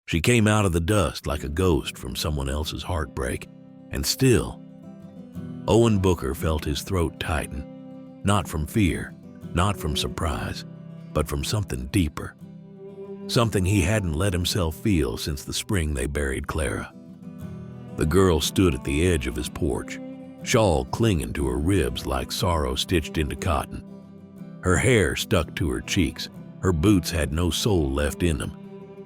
She came out of the dust like a ghost from someone else's heartbreak, and still, Owen Booker felt his throat tighten, not from fear, not from surprise, but from something deeper, something he hadn't let himself feel since the spring they buried Clara. The girl stood at the edge of his porch, shawl clinging to her ribs like sorrow stitched into cotton. Her hair stuck to her cheeks, her boots had no soul left in them,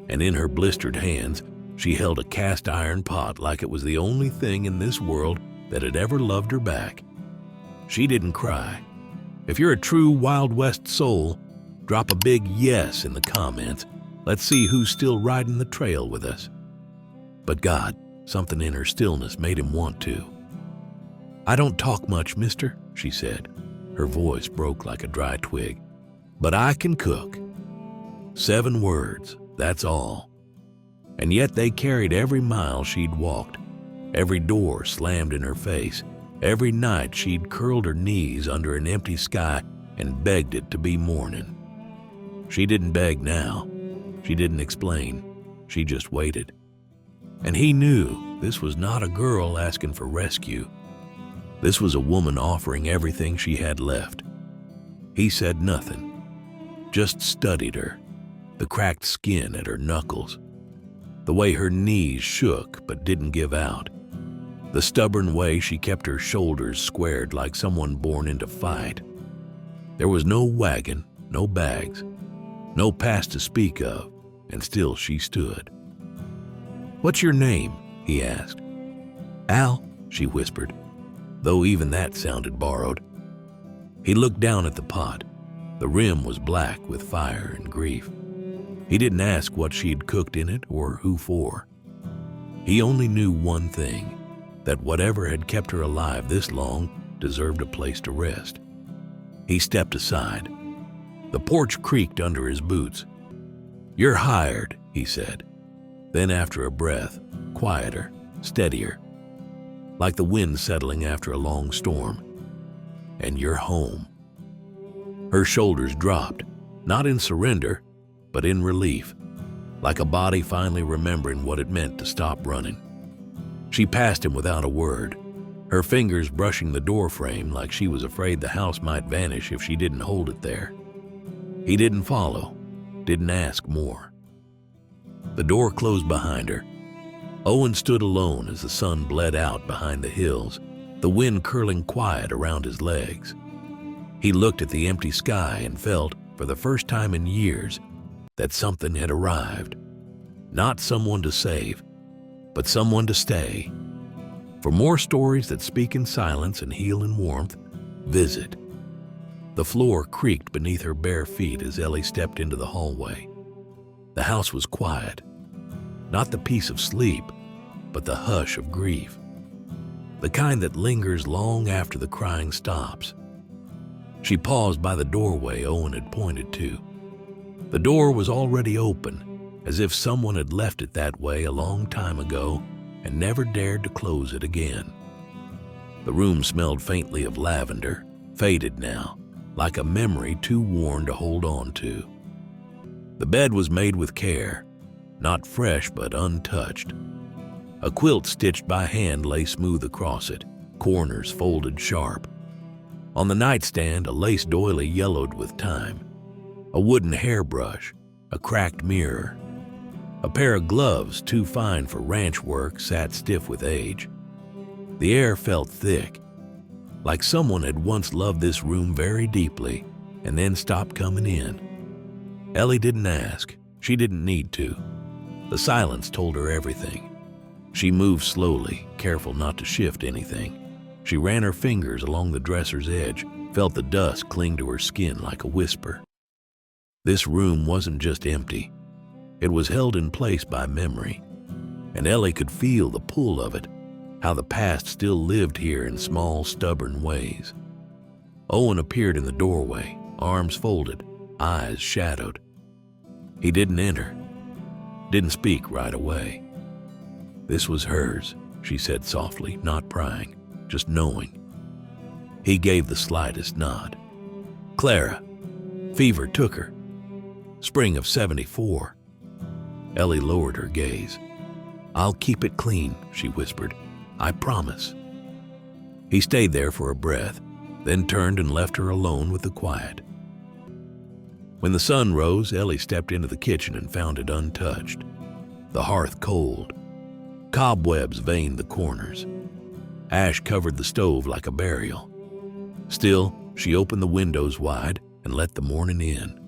and in her blistered hands she held a cast iron pot like it was the only thing in this world that had ever loved her back. She didn't cry. If you're a true Wild West soul, drop a big yes in the comments. Let's see who's still riding the trail with us. But God, something in her stillness made him want to. "I don't talk much, mister," she said. Her voice broke like a dry twig. "But I can cook." 7 words, that's all. And yet they carried every mile she'd walked, every door slammed in her face, every night she'd curled her knees under an empty sky and begged it to be morning. She didn't beg now. She didn't explain. She just waited. And he knew this was not a girl asking for rescue. This was a woman offering everything she had left. He said nothing, just studied her, the cracked skin at her knuckles, the way her knees shook but didn't give out, the stubborn way she kept her shoulders squared like someone born into fight. There was no wagon, no bags, no past to speak of, and still she stood. "What's your name?" he asked. "Al," she whispered, though even that sounded borrowed. He looked down at the pot. The rim was black with fire and grief. He didn't ask what she'd cooked in it or who for. He only knew one thing, that whatever had kept her alive this long deserved a place to rest. He stepped aside. The porch creaked under his boots. "You're hired," he said. Then after a breath, quieter, steadier, like the wind settling after a long storm. "And you're home." Her shoulders dropped, not in surrender, but in relief, like a body finally remembering what it meant to stop running. She passed him without a word, her fingers brushing the door frame like she was afraid the house might vanish if she didn't hold it there. He didn't follow, didn't ask more. The door closed behind her. Owen stood alone as the sun bled out behind the hills, the wind curling quiet around his legs. He looked at the empty sky and felt, for the first time in years, that something had arrived. Not someone to save, but someone to stay. For more stories that speak in silence and heal in warmth, visit. The floor creaked beneath her bare feet as Ellie stepped into the hallway. The house was quiet. Not the peace of sleep, but the hush of grief. The kind that lingers long after the crying stops. She paused by the doorway Owen had pointed to. The door was already open, as if someone had left it that way a long time ago and never dared to close it again. The room smelled faintly of lavender, faded now, like a memory too worn to hold on to. The bed was made with care, not fresh but untouched. A quilt stitched by hand lay smooth across it, corners folded sharp. On the nightstand, a lace doily yellowed with time. A wooden hairbrush, a cracked mirror. A pair of gloves too fine for ranch work sat stiff with age. The air felt thick, like someone had once loved this room very deeply and then stopped coming in. Ellie didn't ask. She didn't need to. The silence told her everything. She moved slowly, careful not to shift anything. She ran her fingers along the dresser's edge, felt the dust cling to her skin like a whisper. This room wasn't just empty. It was held in place by memory, and Ellie could feel the pull of it, how the past still lived here in small, stubborn ways. Owen appeared in the doorway, arms folded, eyes shadowed. He didn't enter, didn't speak right away. "This was hers," she said softly, not prying, just knowing. He gave the slightest nod. "Clara. Fever took her. Spring of '74. Ellie lowered her gaze. "I'll keep it clean," she whispered. "I promise." He stayed there for a breath, then turned and left her alone with the quiet. When the sun rose, Ellie stepped into the kitchen and found it untouched. The hearth cold. Cobwebs veined the corners. Ash covered the stove like a burial. Still, she opened the windows wide and let the morning in.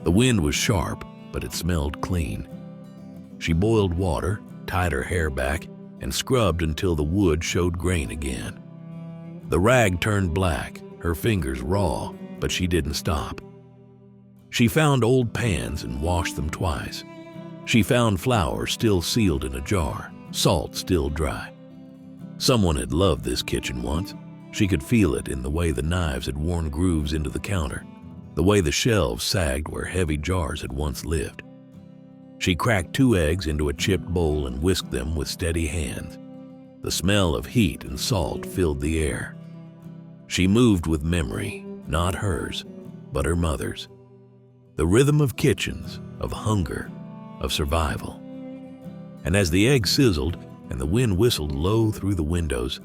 The wind was sharp, but it smelled clean. She boiled water, tied her hair back, and scrubbed until the wood showed grain again. The rag turned black, her fingers raw, but she didn't stop. She found old pans and washed them twice. She found flour still sealed in a jar, salt still dry. Someone had loved this kitchen once. She could feel it in the way the knives had worn grooves into the counter, the way the shelves sagged where heavy jars had once lived. She cracked 2 eggs into a chipped bowl and whisked them with steady hands. The smell of heat and salt filled the air. She moved with memory, not hers, but her mother's. The rhythm of kitchens, of hunger, of survival. And as the eggs sizzled and the wind whistled low through the windows,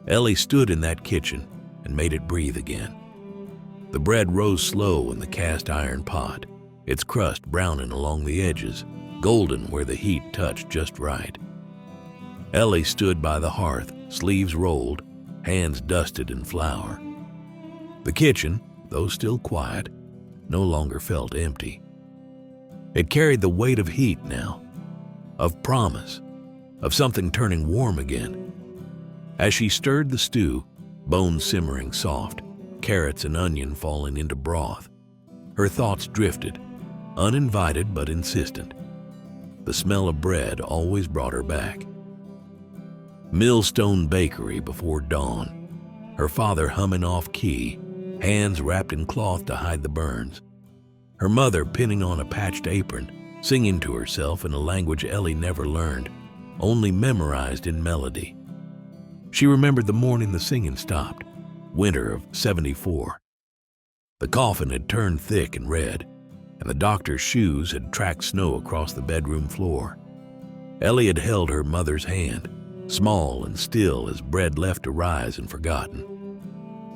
Ellie stood in that kitchen and made it breathe again. The bread rose slow in the cast iron pot, its crust browning along the edges, golden where the heat touched just right. Ellie stood by the hearth, sleeves rolled, hands dusted in flour. The kitchen, though still quiet, no longer felt empty. It carried the weight of heat now, of promise, of something turning warm again. As she stirred the stew, bones simmering soft, carrots and onion falling into broth, her thoughts drifted, uninvited but insistent. The smell of bread always brought her back. Millstone Bakery before dawn, her father humming off-key, hands wrapped in cloth to hide the burns. Her mother pinning on a patched apron, singing to herself in a language Ellie never learned, only memorized in melody. She remembered the morning the singing stopped, winter of '74. The coffin had turned thick and red, and the doctor's shoes had tracked snow across the bedroom floor. Ellie had held her mother's hand, small and still as bread left to rise and forgotten.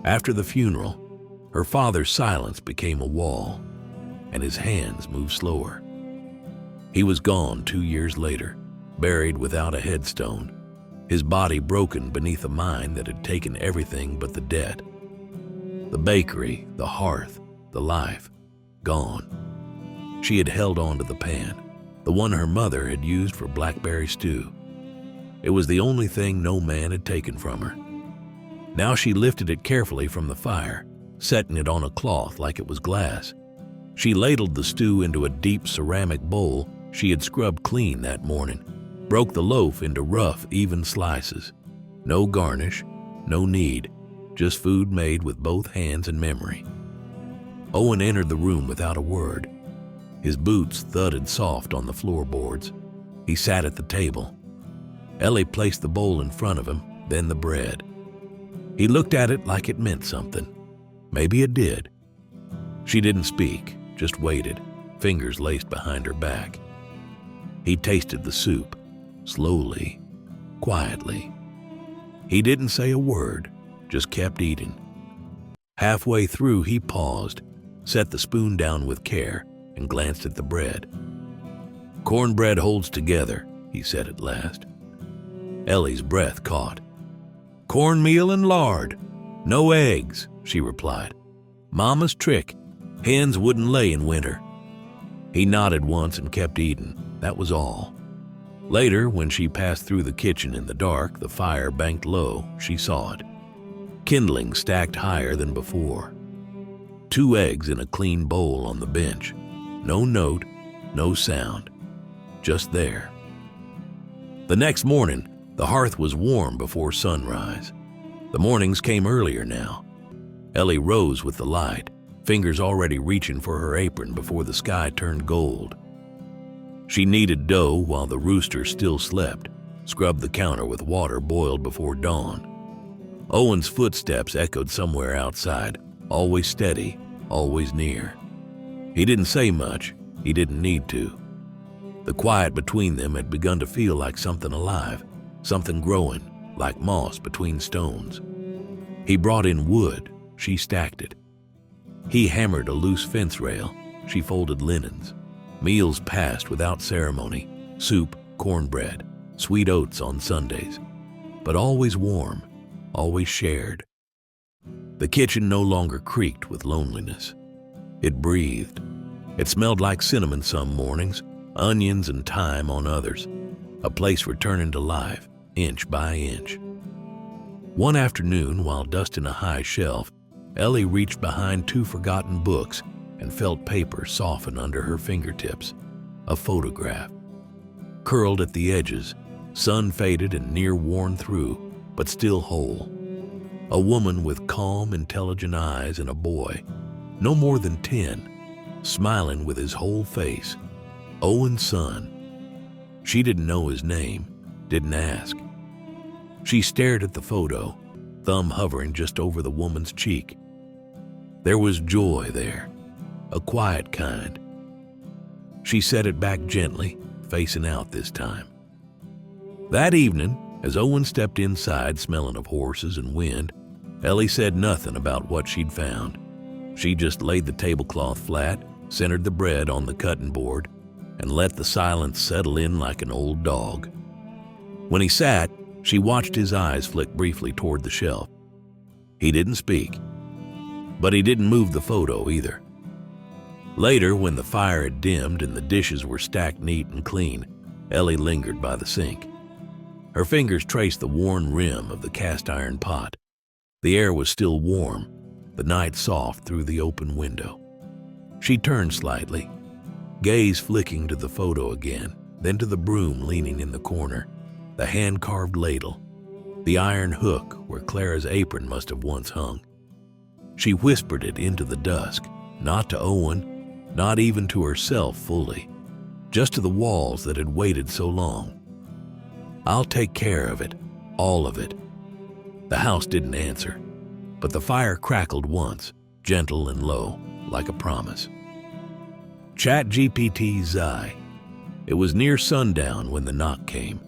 After the funeral, her father's silence became a wall, and his hands moved slower. He was gone 2 years later, buried without a headstone, his body broken beneath a mine that had taken everything but the debt. The bakery, the hearth, the life, gone. She had held on to the pan, the one her mother had used for blackberry stew. It was the only thing no man had taken from her. Now she lifted it carefully from the fire, setting it on a cloth like it was glass. She ladled the stew into a deep ceramic bowl she had scrubbed clean that morning, broke the loaf into rough, even slices. No garnish, no knead, just food made with both hands and memory. Owen entered the room without a word. His boots thudded soft on the floorboards. He sat at the table. Ellie placed the bowl in front of him, then the bread. He looked at it like it meant something. Maybe it did. She didn't speak, just waited, fingers laced behind her back. He tasted the soup, slowly, quietly. He didn't say a word, just kept eating. Halfway through, he paused, set the spoon down with care, and glanced at the bread. "Cornbread holds together," he said at last. Ellie's breath caught. "Cornmeal and lard. No eggs," she replied. "Mama's trick. Hens wouldn't lay in winter." He nodded once and kept eating. That was all. Later, when she passed through the kitchen in the dark, the fire banked low, she saw it. Kindling stacked higher than before. 2 eggs in a clean bowl on the bench. No note, no sound. Just there. The next morning, the hearth was warm before sunrise. The mornings came earlier now. Ellie rose with the light, fingers already reaching for her apron before the sky turned gold. She kneaded dough while the rooster still slept, scrubbed the counter with water boiled before dawn. Owen's footsteps echoed somewhere outside, always steady, always near. He didn't say much, he didn't need to. The quiet between them had begun to feel like something alive, something growing, like moss between stones. He brought in wood, she stacked it. He hammered a loose fence rail, she folded linens. Meals passed without ceremony, soup, cornbread, sweet oats on Sundays, but always warm, always shared. The kitchen no longer creaked with loneliness. It breathed. It smelled like cinnamon some mornings, onions and thyme on others, a place returning to life, inch by inch. One afternoon, while dusting a high shelf, Ellie reached behind 2 forgotten books and felt paper soften under her fingertips. A photograph. Curled at the edges, sun-faded and near worn through, but still whole. A woman with calm, intelligent eyes and a boy, no more than 10, smiling with his whole face. Owen's son. She didn't know his name, didn't ask. She stared at the photo, thumb hovering just over the woman's cheek. There was joy there, a quiet kind. She set it back gently, facing out this time. That evening, as Owen stepped inside smelling of horses and wind, Ellie said nothing about what she'd found. She just laid the tablecloth flat, centered the bread on the cutting board, and let the silence settle in like an old dog. When he sat, she watched his eyes flick briefly toward the shelf. He didn't speak, but he didn't move the photo either. Later, when the fire had dimmed and the dishes were stacked neat and clean, Ellie lingered by the sink. Her fingers traced the worn rim of the cast-iron pot. The air was still warm, the night soft through the open window. She turned slightly, gaze flicking to the photo again, then to the broom leaning in the corner, the hand-carved ladle, the iron hook where Clara's apron must have once hung. She whispered it into the dusk, not to Owen, not even to herself fully, just to the walls that had waited so long. I'll take care of it, all of it. The house didn't answer, but the fire crackled once, gentle and low, like a promise. ChatGPT Zai. It was near sundown when the knock came,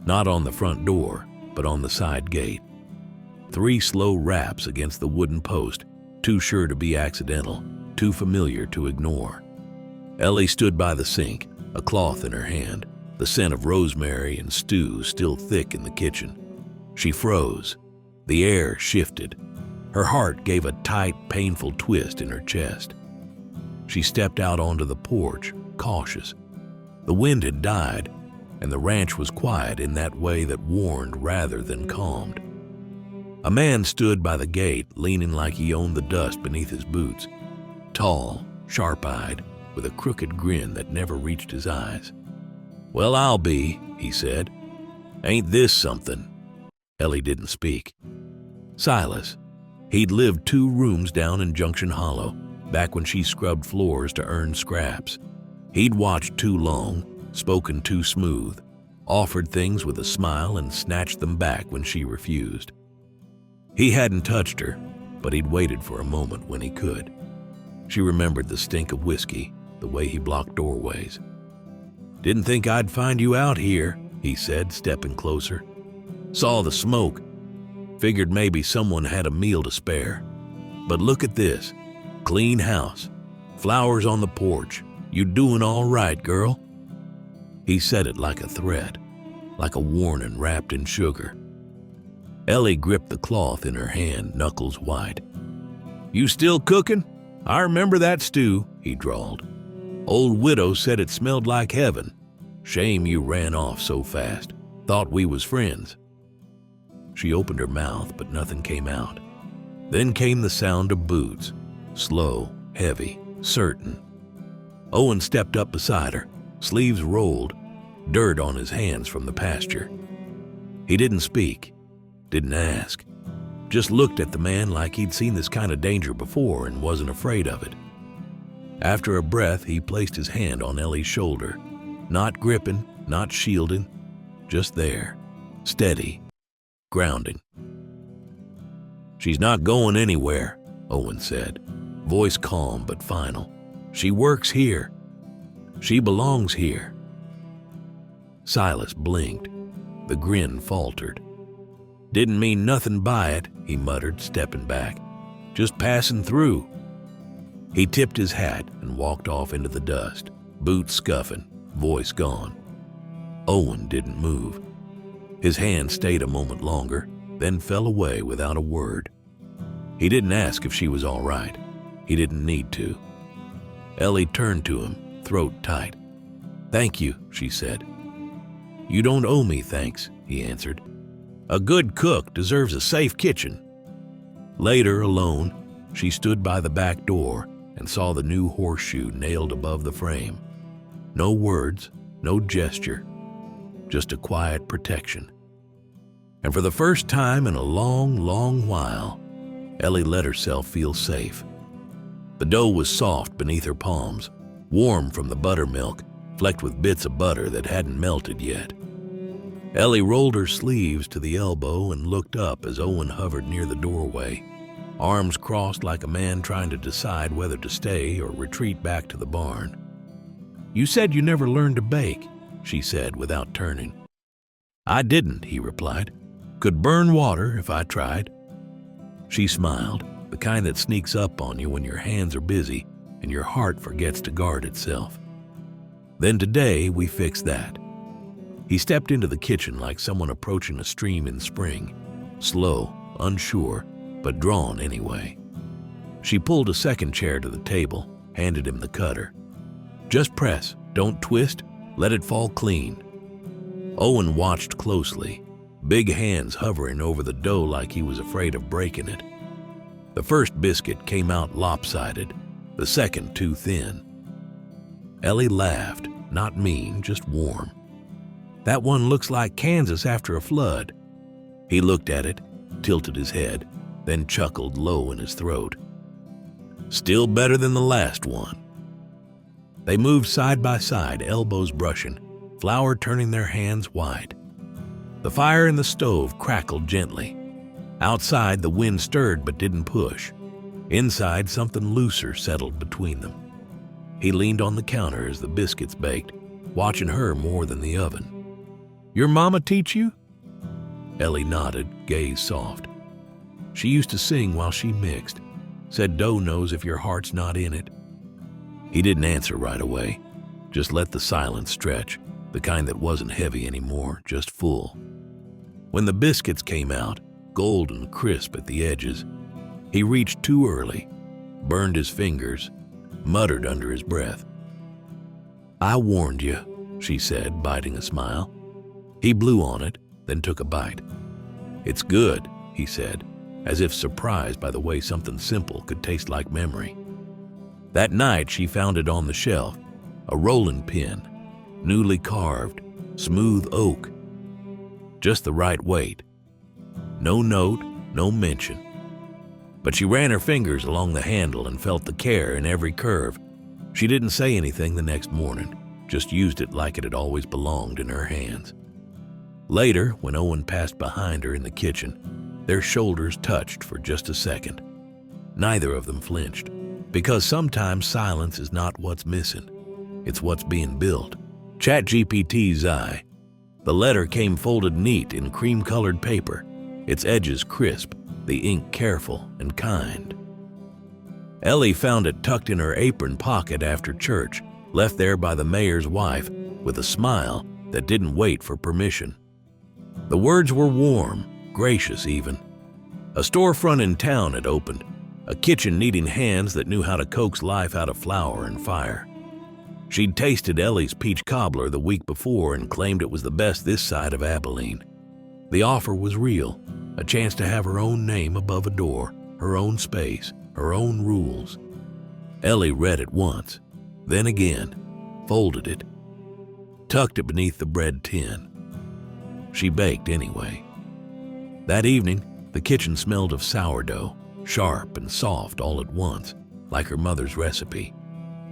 not on the front door, but on the side gate. 3 slow raps against the wooden post, too sure to be accidental, too familiar to ignore. Ellie stood by the sink, a cloth in her hand, the scent of rosemary and stew still thick in the kitchen. She froze. The air shifted. Her heart gave a tight, painful twist in her chest. She stepped out onto the porch, cautious. The wind had died, and the ranch was quiet in that way that warned rather than calmed. A man stood by the gate, leaning like he owned the dust beneath his boots. Tall, sharp-eyed, with a crooked grin that never reached his eyes. "Well, I'll be," he said. "Ain't this something?" Ellie didn't speak. Silas. He'd lived 2 rooms down in Junction Hollow, back when she scrubbed floors to earn scraps. He'd watched too long, spoken too smooth, offered things with a smile and snatched them back when she refused. He hadn't touched her, but he'd waited for a moment when he could. She remembered the stink of whiskey, the way he blocked doorways. "Didn't think I'd find you out here," he said, stepping closer. "Saw the smoke. Figured maybe someone had a meal to spare. But look at this. Clean house. Flowers on the porch. You doing all right, girl?" He said it like a threat, like a warning wrapped in sugar. Ellie gripped the cloth in her hand, knuckles white. "You still cooking? I remember that stew," he drawled. "Old widow said it smelled like heaven. Shame you ran off so fast. Thought we was friends." She opened her mouth, but nothing came out. Then came the sound of boots, slow, heavy, certain. Owen stepped up beside her, sleeves rolled, dirt on his hands from the pasture. He didn't speak, didn't ask, just looked at the man like he'd seen this kind of danger before and wasn't afraid of it. After a breath, he placed his hand on Ellie's shoulder, not gripping, not shielding, just there, steady, grounding. "She's not going anywhere," Owen said, voice calm but final. "She works here. She belongs here. Silas blinked. The grin faltered. "Didn't mean nothing by it," he muttered, stepping back. "Just passing through." He tipped his hat and walked off into the dust, boots scuffing, voice gone. Owen didn't move. His hand stayed a moment longer, then fell away without a word. He didn't ask if she was all right. He didn't need to. Ellie turned to him, throat tight. "Thank you," she said. "You don't owe me thanks," he answered. "A good cook deserves a safe kitchen." Later, alone, she stood by the back door and saw the new horseshoe nailed above the frame. No words, no gesture, just a quiet protection. And for the first time in a long, long while, Ellie let herself feel safe. The dough was soft beneath her palms, warm from the buttermilk, flecked with bits of butter that hadn't melted yet. Ellie rolled her sleeves to the elbow and looked up as Owen hovered near the doorway, arms crossed like a man trying to decide whether to stay or retreat back to the barn. "You said you never learned to bake," she said without turning. "I didn't," he replied. "Could burn water if I tried." She smiled, the kind that sneaks up on you when your hands are busy and your heart forgets to guard itself. "Then today we fix that." He stepped into the kitchen like someone approaching a stream in spring, slow, unsure, but drawn anyway. She pulled a second chair to the table, handed him the cutter. "Just press, don't twist, let it fall clean." Owen watched closely, big hands hovering over the dough like he was afraid of breaking it. The first biscuit came out lopsided, the second too thin. Ellie laughed, not mean, just warm. "That one looks like Kansas after a flood." He looked at it, tilted his head, then chuckled low in his throat. "Still better than the last one." They moved side by side, elbows brushing, flour turning their hands white. The fire in the stove crackled gently. Outside, the wind stirred but didn't push. Inside, something looser settled between them. He leaned on the counter as the biscuits baked, watching her more than the oven. "Your mama teach you?" Ellie nodded, gaze soft. "She used to sing while she mixed. Said dough knows if your heart's not in it." He didn't answer right away, just let the silence stretch, the kind that wasn't heavy anymore, just full. When the biscuits came out, golden crisp at the edges, he reached too early, burned his fingers, muttered under his breath. "I warned you," she said, biting a smile. He blew on it, then took a bite. "It's good," he said, as if surprised by the way something simple could taste like memory. That night she found it on the shelf, a rolling pin, newly carved, smooth oak. Just the right weight. No note, no mention. But she ran her fingers along the handle and felt the care in every curve. She didn't say anything the next morning, just used it like it had always belonged in her hands. Later, when Owen passed behind her in the kitchen, their shoulders touched for just a second. Neither of them flinched, because sometimes silence is not what's missing. It's what's being built. ChatGPT's eye. The letter came folded neat in cream-colored paper, its edges crisp, the ink careful and kind. Ellie found it tucked in her apron pocket after church, left there by the mayor's wife, with a smile that didn't wait for permission. The words were warm, gracious even. A storefront in town had opened, a kitchen needing hands that knew how to coax life out of flour and fire. She'd tasted Ellie's peach cobbler the week before and claimed it was the best this side of Abilene. The offer was real, a chance to have her own name above a door, her own space, her own rules. Ellie read it once, then again, folded it, tucked it beneath the bread tin. She baked anyway. That evening, the kitchen smelled of sourdough, sharp and soft all at once, like her mother's recipe,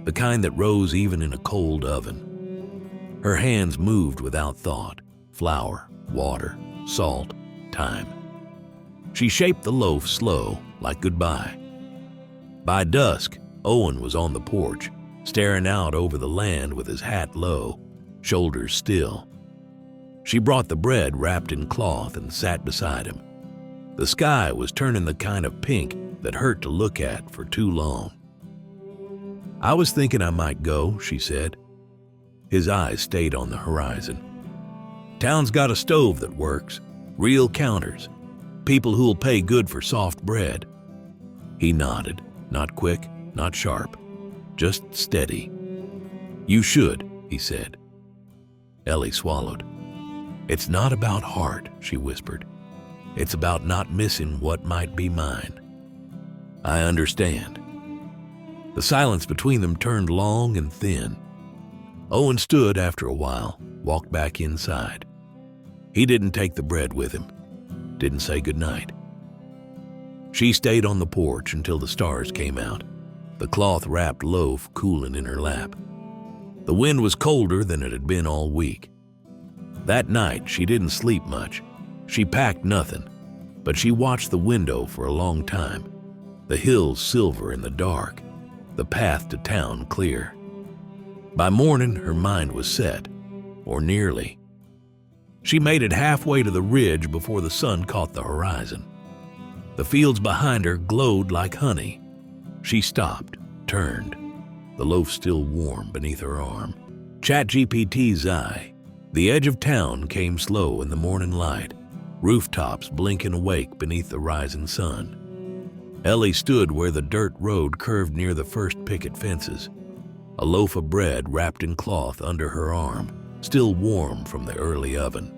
the kind that rose even in a cold oven. Her hands moved without thought, flour, water, salt, time. She shaped the loaf slow, like goodbye. By dusk, Owen was on the porch, staring out over the land with his hat low, shoulders still. She brought the bread wrapped in cloth and sat beside him. The sky was turning the kind of pink that hurt to look at for too long. "I was thinking I might go," she said. His eyes stayed on the horizon. "Town's got a stove that works, real counters, people who'll pay good for soft bread." He nodded, not quick, not sharp, just steady. "You should," he said. Ellie swallowed. "It's not about heart," she whispered. "It's about not missing what might be mine." "I understand." The silence between them turned long and thin. Owen stood after a while, walked back inside. He didn't take the bread with him, didn't say goodnight. She stayed on the porch until the stars came out, the cloth-wrapped loaf cooling in her lap. The wind was colder than it had been all week. That night, she didn't sleep much. She packed nothing, but she watched the window for a long time, the hills silver in the dark, the path to town clear. By morning, her mind was set, or nearly. She made it halfway to the ridge before the sun caught the horizon. The fields behind her glowed like honey. She stopped, turned, the loaf still warm beneath her arm. ChatGPT's eye. The edge of town came slow in the morning light, rooftops blinking awake beneath the rising sun. Ellie stood where the dirt road curved near the first picket fences, a loaf of bread wrapped in cloth under her arm, still warm from the early oven.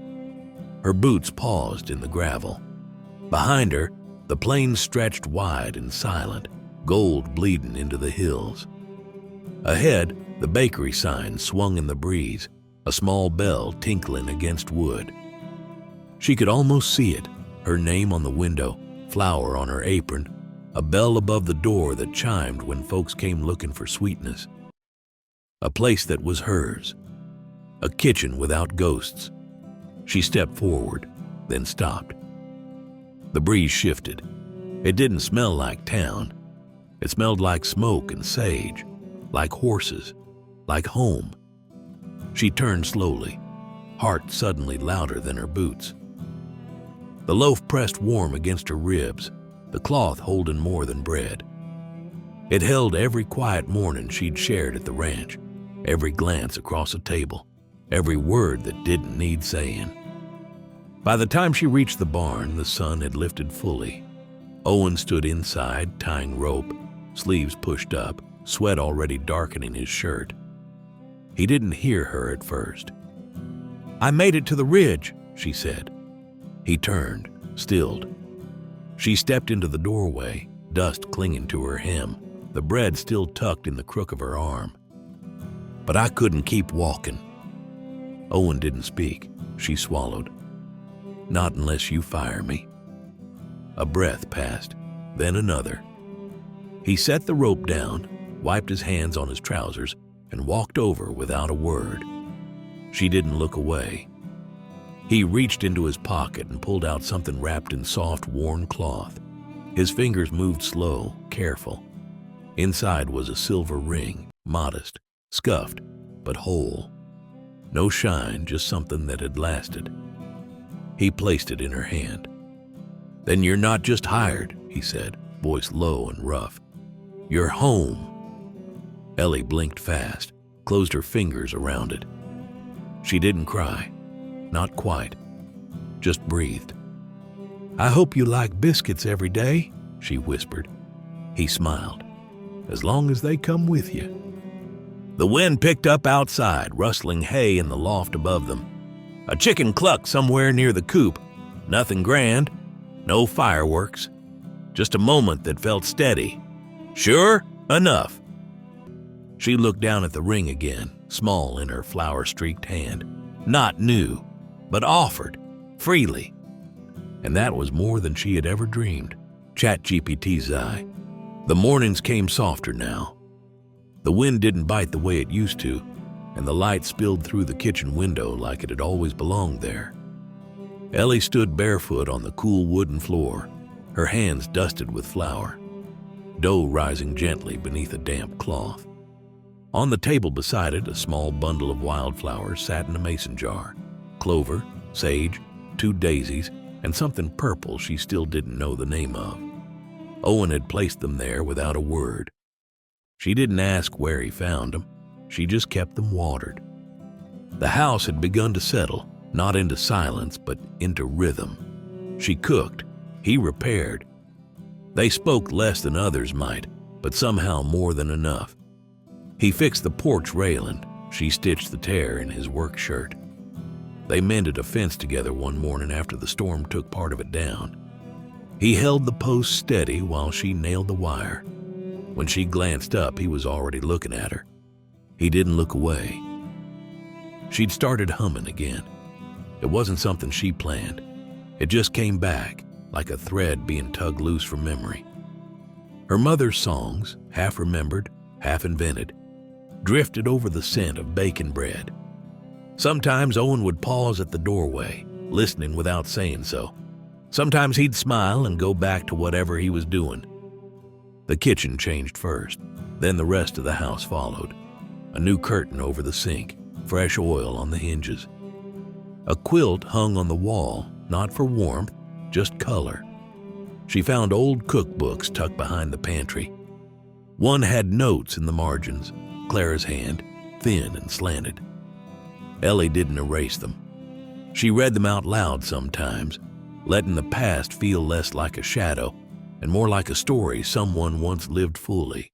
Her boots paused in the gravel. Behind her, the plain stretched wide and silent, gold bleeding into the hills. Ahead, the bakery sign swung in the breeze, a small bell tinkling against wood. She could almost see it, her name on the window, flour on her apron, a bell above the door that chimed when folks came looking for sweetness. A place that was hers, a kitchen without ghosts. She stepped forward, then stopped. The breeze shifted. It didn't smell like town. It smelled like smoke and sage, like horses, like home. She turned slowly, heart suddenly louder than her boots. The loaf pressed warm against her ribs, the cloth holding more than bread. It held every quiet morning she'd shared at the ranch, every glance across a table, every word that didn't need saying. By the time she reached the barn, the sun had lifted fully. Owen stood inside, tying rope, sleeves pushed up, sweat already darkening his shirt. He didn't hear her at first. "I made it to the ridge," she said. He turned, stilled. She stepped into the doorway, dust clinging to her hem, the bread still tucked in the crook of her arm. "But I couldn't keep walking." Owen didn't speak. She swallowed. "Not unless you fire me." A breath passed, then another. He set the rope down, wiped his hands on his trousers, and walked over without a word. She didn't look away. He reached into his pocket and pulled out something wrapped in soft, worn cloth. His fingers moved slow, careful. Inside was a silver ring, modest, scuffed, but whole. No shine, just something that had lasted. He placed it in her hand. "Then you're not just hired," he said, voice low and rough. "You're home." Ellie blinked fast, closed her fingers around it. She didn't cry. Not quite. Just breathed. "I hope you like biscuits every day," she whispered. He smiled. "As long as they come with you." The wind picked up outside, rustling hay in the loft above them. A chicken clucked somewhere near the coop. Nothing grand, no fireworks. Just a moment that felt steady. Sure enough. She looked down at the ring again, small in her flour-streaked hand. Not new, but offered, freely. And that was more than she had ever dreamed. ChatGPT's eye. The mornings came softer now. The wind didn't bite the way it used to, and the light spilled through the kitchen window like it had always belonged there. Ellie stood barefoot on the cool wooden floor, her hands dusted with flour, dough rising gently beneath a damp cloth. On the table beside it, a small bundle of wildflowers sat in a mason jar, clover, sage, 2 daisies, and something purple she still didn't know the name of. Owen had placed them there without a word. She didn't ask where he found them. She just kept them watered. The house had begun to settle, not into silence, but into rhythm. She cooked. He repaired. They spoke less than others might, but somehow more than enough. He fixed the porch railing. She stitched the tear in his work shirt. They mended a fence together one morning after the storm took part of it down. He held the post steady while she nailed the wire. When she glanced up, he was already looking at her. He didn't look away. She'd started humming again. It wasn't something she planned. It just came back, like a thread being tugged loose from memory. Her mother's songs, half remembered, half invented, drifted over the scent of bacon bread. Sometimes Owen would pause at the doorway, listening without saying so. Sometimes he'd smile and go back to whatever he was doing. The kitchen changed first, then the rest of the house followed. A new curtain over the sink, fresh oil on the hinges. A quilt hung on the wall, not for warmth, just color. She found old cookbooks tucked behind the pantry. One had notes in the margins, Clara's hand, thin and slanted. Ellie didn't erase them. She read them out loud sometimes, letting the past feel less like a shadow and more like a story someone once lived fully.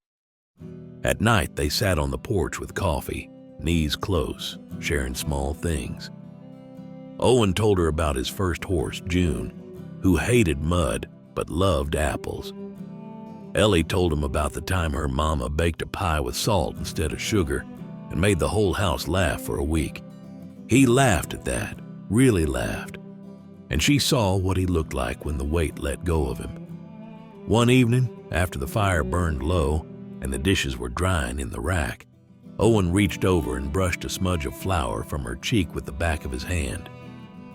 At night, they sat on the porch with coffee, knees close, sharing small things. Owen told her about his first horse, June, who hated mud but loved apples. Ellie told him about the time her mama baked a pie with salt instead of sugar and made the whole house laugh for a week. He laughed at that, really laughed, and she saw what he looked like when the weight let go of him. One evening, after the fire burned low and the dishes were drying in the rack, Owen reached over and brushed a smudge of flour from her cheek with the back of his hand.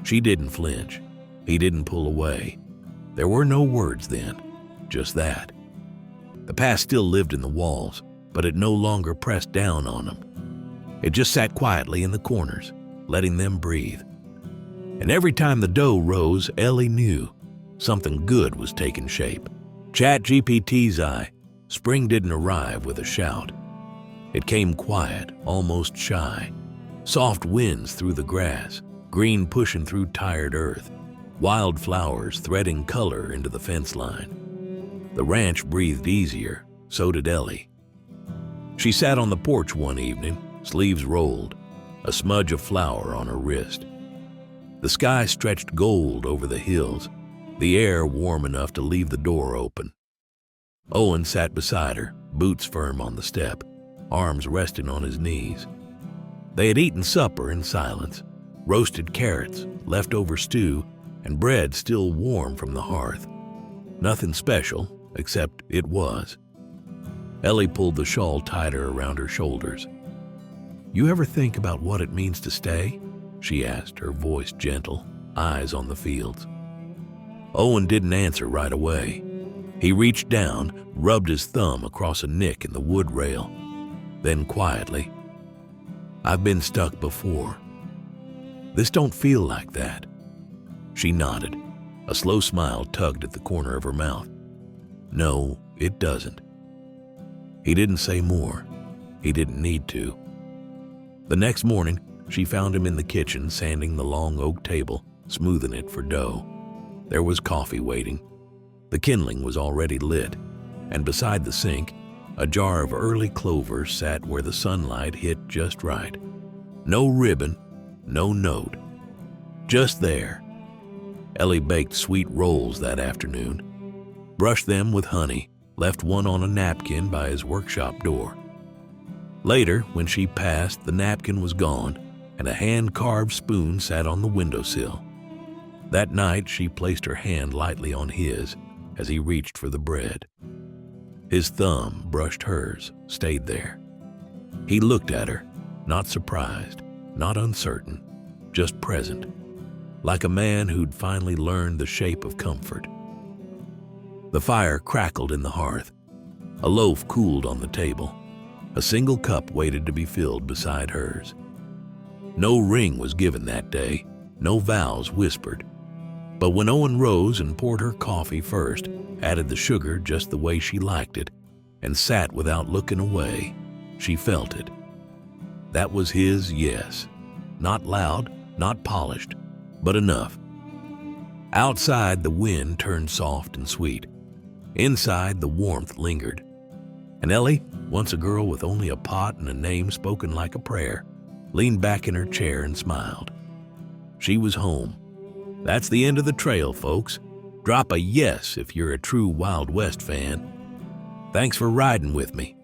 She didn't flinch. He didn't pull away. There were no words then, just that. The past still lived in the walls, but it no longer pressed down on them. It just sat quietly in the corners, letting them breathe. And every time the dough rose, Ellie knew something good was taking shape. ChatGPT's eye, spring didn't arrive with a shout. It came quiet, almost shy. Soft winds through the grass, green pushing through tired earth, wildflowers threading color into the fence line. The ranch breathed easier, so did Ellie. She sat on the porch one evening, sleeves rolled, a smudge of flour on her wrist. The sky stretched gold over the hills, the air warm enough to leave the door open. Owen sat beside her, boots firm on the step, arms resting on his knees. They had eaten supper in silence, roasted carrots, leftover stew, and bread still warm from the hearth. Nothing special, except it was. Ellie pulled the shawl tighter around her shoulders. "You ever think about what it means to stay?" she asked, her voice gentle, eyes on the fields. Owen didn't answer right away. He reached down, rubbed his thumb across a nick in the wood rail. Then quietly, "I've been stuck before. This don't feel like that." She nodded. A slow smile tugged at the corner of her mouth. "No, it doesn't." He didn't say more. He didn't need to. The next morning, she found him in the kitchen sanding the long oak table, smoothing it for dough. There was coffee waiting. The kindling was already lit, and beside the sink, a jar of early clover sat where the sunlight hit just right. No ribbon, no note. Just there. Ellie baked sweet rolls that afternoon, brushed them with honey, left one on a napkin by his workshop door. Later, when she passed, the napkin was gone, and a hand-carved spoon sat on the windowsill. That night, she placed her hand lightly on his as he reached for the bread. His thumb brushed hers, stayed there. He looked at her, not surprised, not uncertain, just present, like a man who'd finally learned the shape of comfort. The fire crackled in the hearth. A loaf cooled on the table. A single cup waited to be filled beside hers. No ring was given that day, no vows whispered. But when Owen rose and poured her coffee first, added the sugar just the way she liked it, and sat without looking away, she felt it. That was his yes. Not loud, not polished, but enough. Outside, the wind turned soft and sweet. Inside, the warmth lingered. And Ellie, once a girl with only a pot and a name spoken like a prayer, leaned back in her chair and smiled. She was home. That's the end of the trail, folks. Drop a yes if you're a true Wild West fan. Thanks for riding with me.